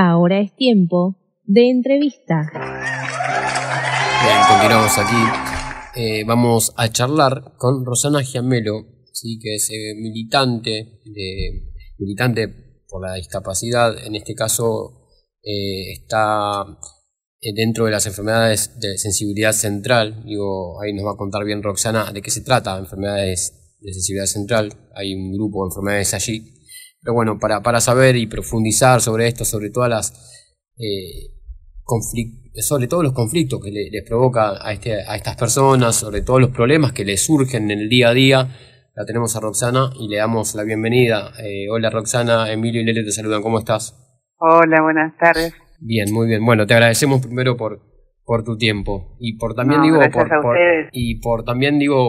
Ahora es tiempo de entrevista. Bien, continuamos aquí. Vamos a charlar con Rosana Giamelo, ¿sí? Que es militante por la discapacidad. En este caso está dentro de las enfermedades de sensibilidad central. Ahí nos va a contar bien Roxana de qué se trata, enfermedades de sensibilidad central. Hay un grupo de enfermedades allí. Pero bueno, para saber y profundizar sobre esto, sobre todas sobre todos los conflictos que les provoca a estas personas, sobre todos los problemas que les surgen en el día a día, la tenemos a Roxana y le damos la bienvenida. Hola Roxana, Emilio y Lele te saludan, ¿cómo estás? Hola, buenas tardes. Bien, muy bien. Bueno, te agradecemos primero por tu tiempo y por también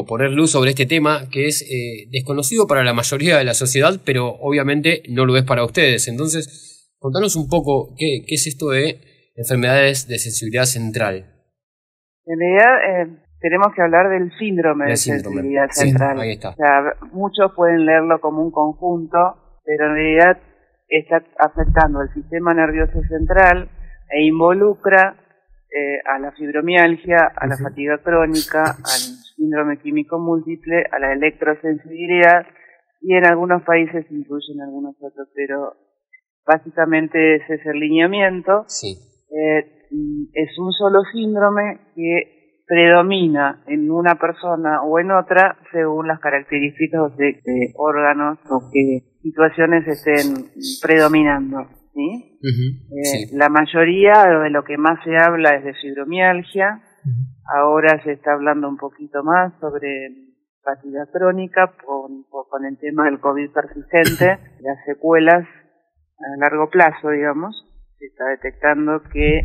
poner luz sobre este tema que es desconocido para la mayoría de la sociedad, pero obviamente no lo es para ustedes. Entonces, contanos un poco qué es esto de enfermedades de sensibilidad central. En realidad tenemos que hablar del síndrome de sensibilidad central. Sí, ahí está. O sea, muchos pueden leerlo como un conjunto, pero en realidad está afectando al sistema nervioso central e involucra a la fibromialgia, a la fatiga crónica, al síndrome químico múltiple, a la electrosensibilidad y en algunos países incluyen algunos otros, pero básicamente ese es el lineamiento. Sí. Es un solo síndrome que predomina en una persona o en otra según las características de órganos o que situaciones estén predominando. ¿Sí? Sí. La mayoría de lo que más se habla es de fibromialgia. Ahora se está hablando un poquito más sobre fatiga crónica con el tema del COVID persistente, las secuelas a largo plazo, digamos. Se está detectando que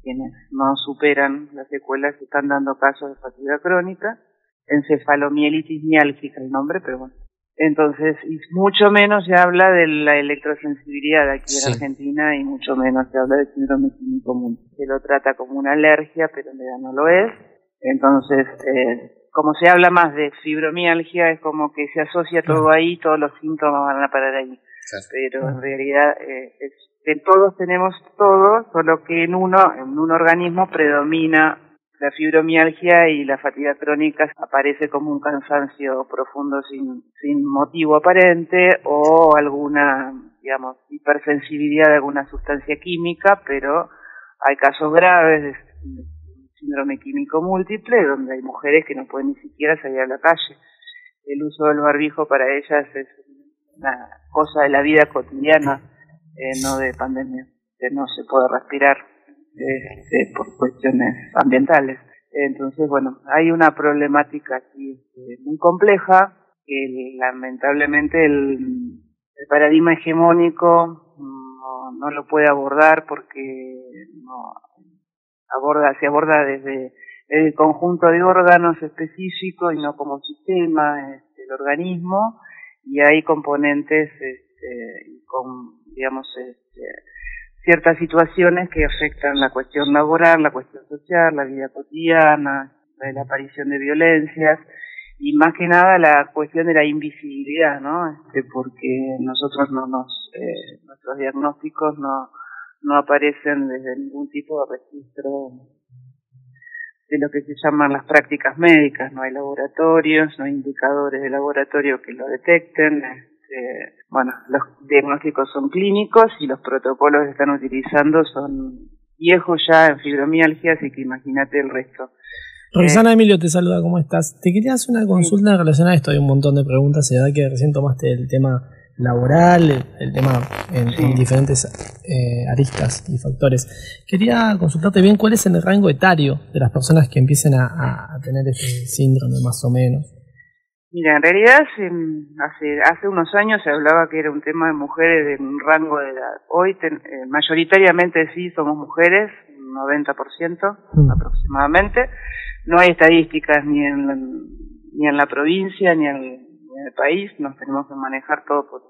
quienes no superan las secuelas están dando casos de fatiga crónica, encefalomielitis miálgica el nombre, pero bueno. Entonces, y mucho menos se habla de la electrosensibilidad aquí en Argentina y mucho menos se habla de síndrome químico múltiple. Se lo trata como una alergia, pero en realidad no lo es. Entonces, como se habla más de fibromialgia, es como que se asocia todo ahí, todos los síntomas van a parar ahí. Pero en realidad es que todos tenemos todo, solo que en un organismo predomina la fibromialgia y la fatiga crónica aparece como un cansancio profundo sin motivo aparente o alguna, digamos, hipersensibilidad de alguna sustancia química, pero hay casos graves de síndrome químico múltiple donde hay mujeres que no pueden ni siquiera salir a la calle. El uso del barbijo para ellas es una cosa de la vida cotidiana, no de pandemia, que no se puede respirar por cuestiones ambientales. Entonces, bueno, hay una problemática aquí muy compleja que lamentablemente el paradigma hegemónico no lo puede abordar porque se aborda desde el conjunto de órganos específicos y no como sistema, el organismo, y hay componentes con, digamos, ciertas situaciones que afectan la cuestión laboral, la cuestión social, la vida cotidiana, la aparición de violencias y más que nada la cuestión de la invisibilidad, ¿no? Porque nosotros nuestros diagnósticos no aparecen desde ningún tipo de registro de lo que se llaman las prácticas médicas, no hay laboratorios, no hay indicadores de laboratorio que lo detecten. Bueno, los diagnósticos son clínicos y los protocolos que están utilizando son viejos ya en fibromialgia, así que imagínate el resto. Roxana, Emilio te saluda, ¿cómo estás? Te quería hacer una consulta relacionada a esto, hay un montón de preguntas, se da que recién tomaste el tema laboral, el tema en diferentes aristas y factores. Quería consultarte bien cuál es el rango etario de las personas que empiecen a tener este síndrome más o menos. Mira, en realidad hace unos años se hablaba que era un tema de mujeres de un rango de edad. Hoy mayoritariamente sí somos mujeres, 90% aproximadamente. No hay estadísticas ni en la provincia ni en el país, nos tenemos que manejar todo por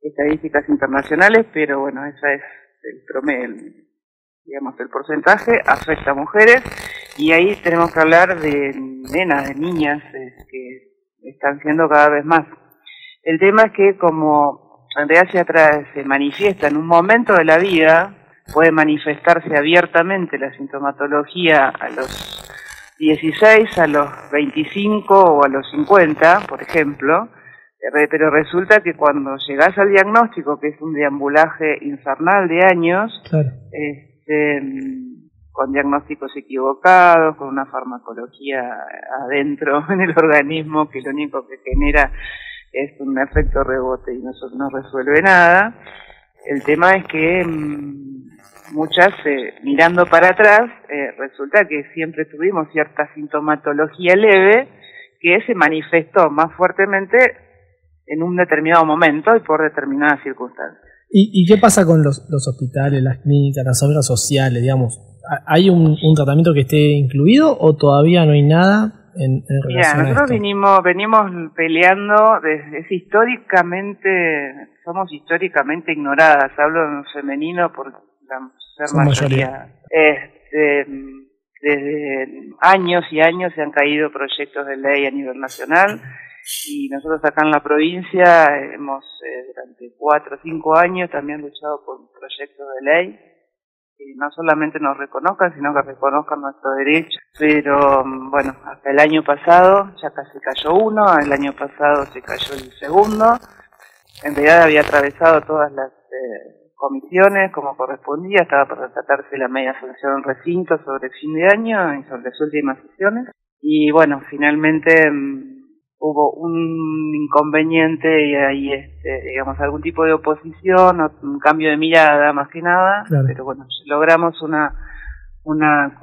estadísticas internacionales, pero bueno, esa es el promedio, digamos, el porcentaje afecta a mujeres y ahí tenemos que hablar de nenas, de niñas que están siendo cada vez más. El tema es que como en realidad se manifiesta en un momento de la vida, puede manifestarse abiertamente la sintomatología a los 16, a los 25 o a los 50, por ejemplo, pero resulta que cuando llegás al diagnóstico, que es un deambulaje infernal de años, claro, con diagnósticos equivocados, con una farmacología adentro en el organismo que lo único que genera es un efecto rebote y no resuelve nada. El tema es que muchas, mirando para atrás, resulta que siempre tuvimos cierta sintomatología leve que se manifestó más fuertemente en un determinado momento y por determinadas circunstancias. ¿Y qué pasa con los hospitales, las clínicas, las obras sociales, digamos? ¿Hay un tratamiento que esté incluido o todavía no hay nada en relación a nosotros esto? venimos peleando somos históricamente ignoradas, hablo en femenino por ser mayoría. Desde años y años se han caído proyectos de ley a nivel nacional y nosotros acá en la provincia hemos durante 4 o 5 años también luchado por proyectos de ley que no solamente nos reconozcan, sino que reconozcan nuestro derecho. Pero bueno, hasta el año pasado ya casi cayó uno, el año pasado se cayó el segundo. En realidad había atravesado todas las comisiones como correspondía, estaba por tratarse la media sanción en recinto sobre fin de año y sobre las últimas sesiones. Y bueno, finalmente hubo un inconveniente y ahí, digamos, algún tipo de oposición o un cambio de mirada más que nada, claro. Pero bueno, logramos una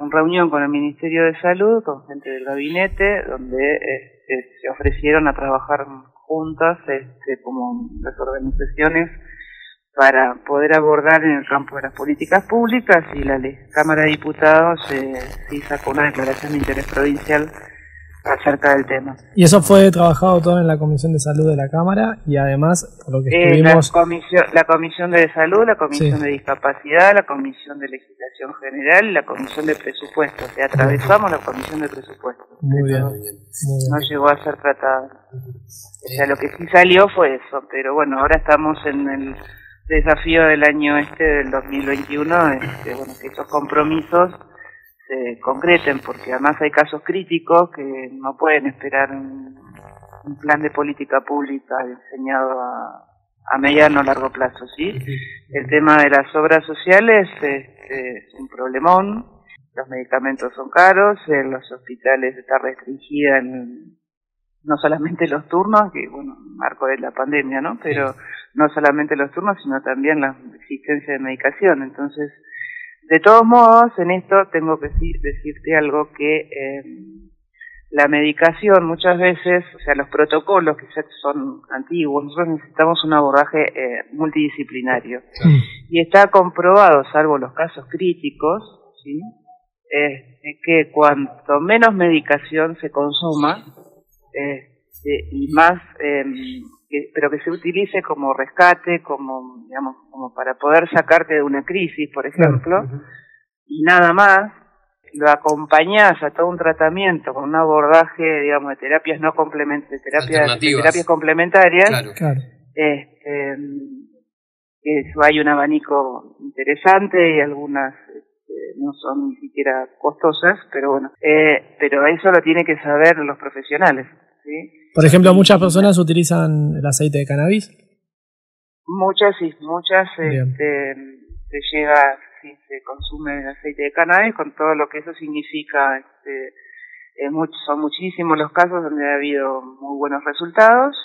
reunión con el Ministerio de Salud, con gente del gabinete, donde se ofrecieron a trabajar juntas como las organizaciones para poder abordar en el campo de las políticas públicas y la Cámara de Diputados sí sacó una declaración de interés provincial acerca del tema. Y eso fue trabajado todo en la Comisión de Salud de la Cámara y además, por lo que estuvimos... La Comisión de Salud, la Comisión de Discapacidad, la Comisión de Legislación General y la Comisión de Presupuestos. O sea, atravesamos la Comisión de Presupuestos. Muy bien. No llegó a ser tratada. O sea, lo que sí salió fue eso, pero bueno, ahora estamos en el desafío del año del 2021, bueno, que esos compromisos se concreten, porque además hay casos críticos que no pueden esperar un plan de política pública diseñado a mediano o largo plazo, ¿sí? El tema de las obras sociales es un problemón, los medicamentos son caros, en los hospitales está restringida no solamente los turnos, que bueno, marco de la pandemia, ¿no? Pero no solamente los turnos, sino también la existencia de medicación. Entonces, de todos modos, en esto tengo que decirte algo que la medicación muchas veces, o sea, los protocolos que ya son antiguos, nosotros necesitamos un abordaje multidisciplinario. Y está comprobado, salvo los casos críticos, ¿sí? Que cuanto menos medicación se consuma, y más, pero que se utilice como rescate, como, digamos, como para poder sacarte de una crisis, por ejemplo, y nada más, lo acompañás a todo un tratamiento con un abordaje, digamos, de terapias no complementarias, de terapias complementarias, claro. Hay un abanico interesante y algunas no son ni siquiera costosas, pero bueno, pero eso lo tienen que saber los profesionales, ¿sí? Por ejemplo, muchas personas utilizan el aceite de cannabis. Muchas se consume el aceite de cannabis con todo lo que eso significa. Son muchísimos los casos donde ha habido muy buenos resultados,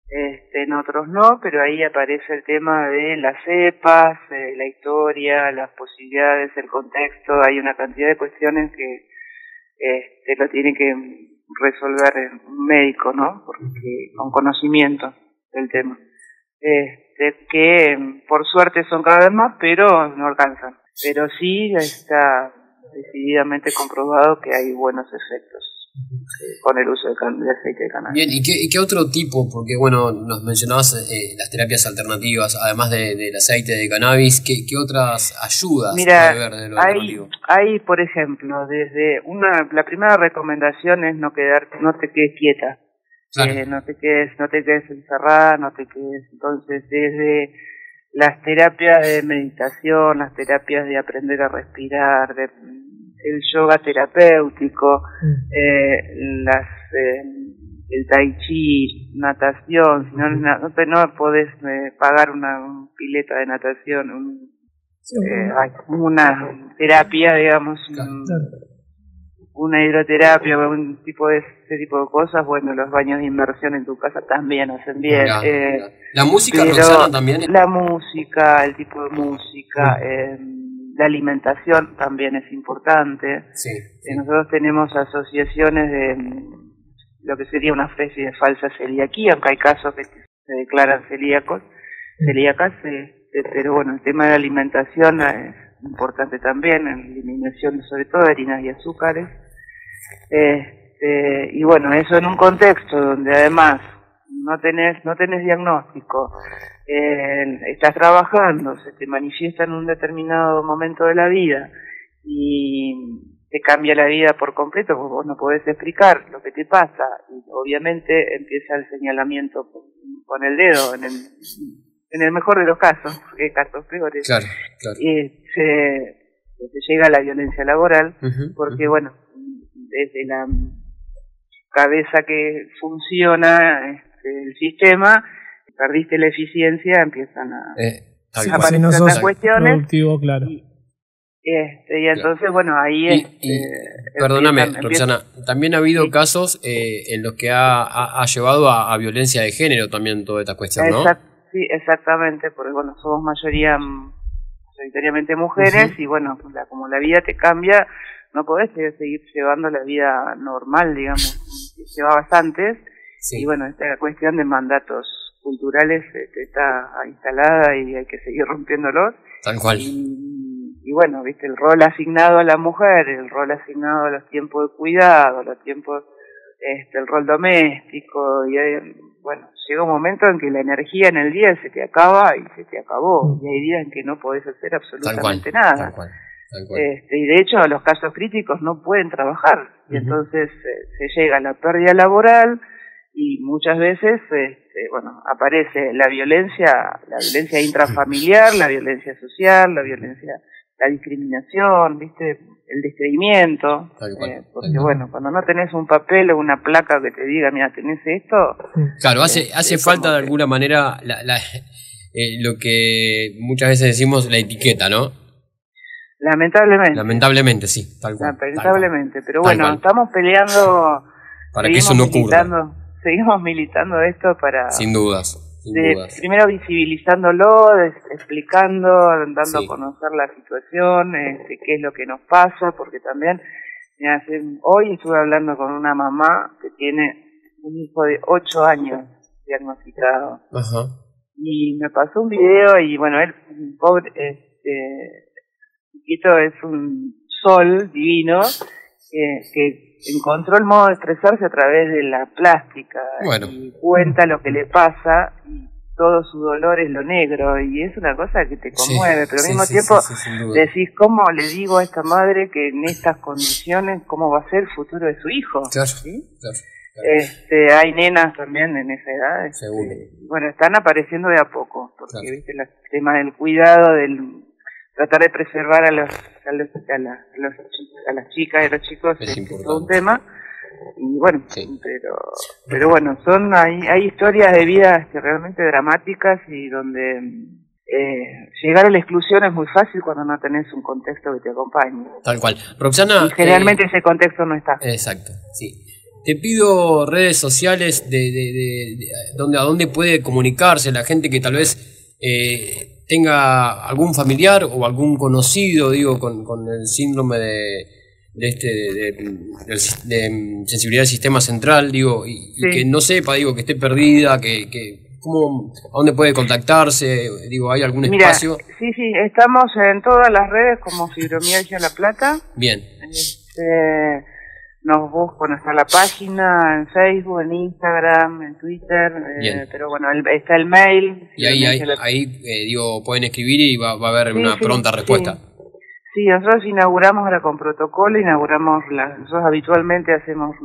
en otros no, pero ahí aparece el tema de las cepas, la historia, las posibilidades, el contexto. Hay una cantidad de cuestiones que lo tiene que resolver un médico, ¿no? Porque con conocimiento del tema. Que por suerte son cada vez más, pero no alcanzan. Pero sí está decididamente comprobado que hay buenos efectos con el uso de aceite de cannabis. Bien, ¿y qué otro tipo? Porque bueno, nos mencionabas las terapias alternativas, además del aceite de cannabis, ¿qué otras ayudas puede haber de lo alternativo? Hay, por ejemplo, la primera recomendación es no te quedes quieta. Claro. no te quedes encerrada, no te quedes. Entonces, desde las terapias de meditación, las terapias de aprender a respirar, el yoga terapéutico, el tai chi, natación, si no podés pagar una pileta de natación, una terapia, digamos, una hidroterapia, un tipo de ese tipo de cosas. Bueno, los baños de inmersión en tu casa también hacen bien. La música, Roxana, también. La música, el tipo de música, la alimentación también es importante. Sí. Nosotros tenemos asociaciones de lo que sería una especie de falsa celiaquía, aunque hay casos que se declaran celíacas, pero bueno, el tema de la alimentación es importante también, en eliminación sobre todo de harinas y azúcares. Y bueno, eso en un contexto donde además no tenés diagnóstico, estás trabajando, se te manifiesta en un determinado momento de la vida y te cambia la vida por completo, porque vos no podés explicar lo que te pasa, y obviamente empieza el señalamiento con el dedo, en el mejor de los casos, casos peores. Claro. Se llega a la violencia laboral, porque bueno, desde la cabeza que funciona el sistema, perdiste la eficiencia, empiezan a aparecer las cuestiones. Productivo, claro. Y entonces, bueno, ahí perdóname, Roxana, también ha habido casos en los que ha llevado a violencia de género también toda esta cuestión, ¿no? Sí, exactamente, porque bueno, somos mayoritariamente mujeres, y bueno, como la vida te cambia, no podés seguir llevando la vida normal, digamos, que llevabas antes. Sí. Y bueno, esta cuestión de mandatos culturales está instalada y hay que seguir rompiéndolos. Tal cual. Y bueno, viste, el rol asignado a la mujer, el rol asignado a los tiempos de cuidado, los tiempos, el rol doméstico, y bueno, llega un momento en que la energía en el día se te acaba y se te acabó, y hay días en que no podés hacer absolutamente nada. Tal cual. Y de hecho los casos críticos no pueden trabajar, y entonces se llega a la pérdida laboral, y muchas veces bueno, aparece la violencia intrafamiliar, la violencia social, la discriminación, ¿viste? El descreimiento, porque bueno, cuando no tenés un papel o una placa que te diga, mira, tenés esto. Claro, hace falta de alguna manera lo que muchas veces decimos, la etiqueta, ¿no? Lamentablemente, sí, tal cual. Lamentablemente, pero bueno, estamos peleando para que eso no ocurra. Seguimos militando esto para... Sin dudas. Primero visibilizándolo, explicando, dando a conocer la situación, qué es lo que nos pasa, porque también, hoy estuve hablando con una mamá que tiene un hijo de 8 años diagnosticado. Ajá. Y me pasó un video y bueno, él, pobre, chiquito, es un sol divino, que encontró el modo de expresarse a través de la plástica, y cuenta lo que le pasa, y todo su dolor es lo negro, y es una cosa que te conmueve, pero al mismo tiempo decís, ¿cómo le digo a esta madre que en estas condiciones, cómo va a ser el futuro de su hijo? Claro, ¿sí? Claro. Hay nenas también en esa edad, bueno, están apareciendo de a poco, porque viste el tema del cuidado, del tratar de preservar a las chicas y a los chicos es todo un tema, y bueno, pero bueno, hay historias de vida realmente dramáticas, y donde llegar a la exclusión es muy fácil cuando no tenés un contexto que te acompañe. Tal cual. Roxana, y generalmente ese contexto no está. Exacto, sí. Te pido redes sociales a dónde puede comunicarse la gente que tal vez tenga algún familiar o algún conocido, digo, con el síndrome de sensibilidad del sistema central, digo, y que no sepa, digo, que esté perdida, a dónde puede contactarse, digo, ¿hay algún espacio? Sí, estamos en todas las redes como Fibromialgia La Plata. Bien. Nos buscan, está la página en Facebook, en Instagram, en Twitter, pero bueno, está el mail. Y ahí digo, pueden escribir y va a haber una pronta respuesta. Sí, nosotros inauguramos ahora con protocolo, nosotros habitualmente hacíamos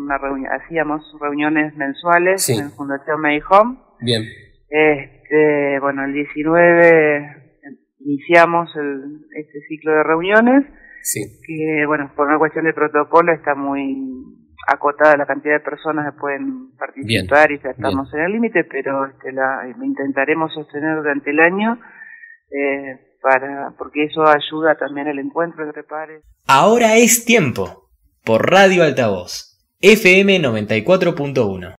reuniones mensuales Sí. en Fundación May Home. Bien. Bueno, el 19 iniciamos este ciclo de reuniones, Sí. que bueno, por una cuestión de protocolo está muy acotada la cantidad de personas que pueden participar. Bien. Y ya estamos en el límite, pero intentaremos sostener durante el año, porque eso ayuda también al encuentro entre pares. Ahora es tiempo, por Radio Altavoz, FM 94.1.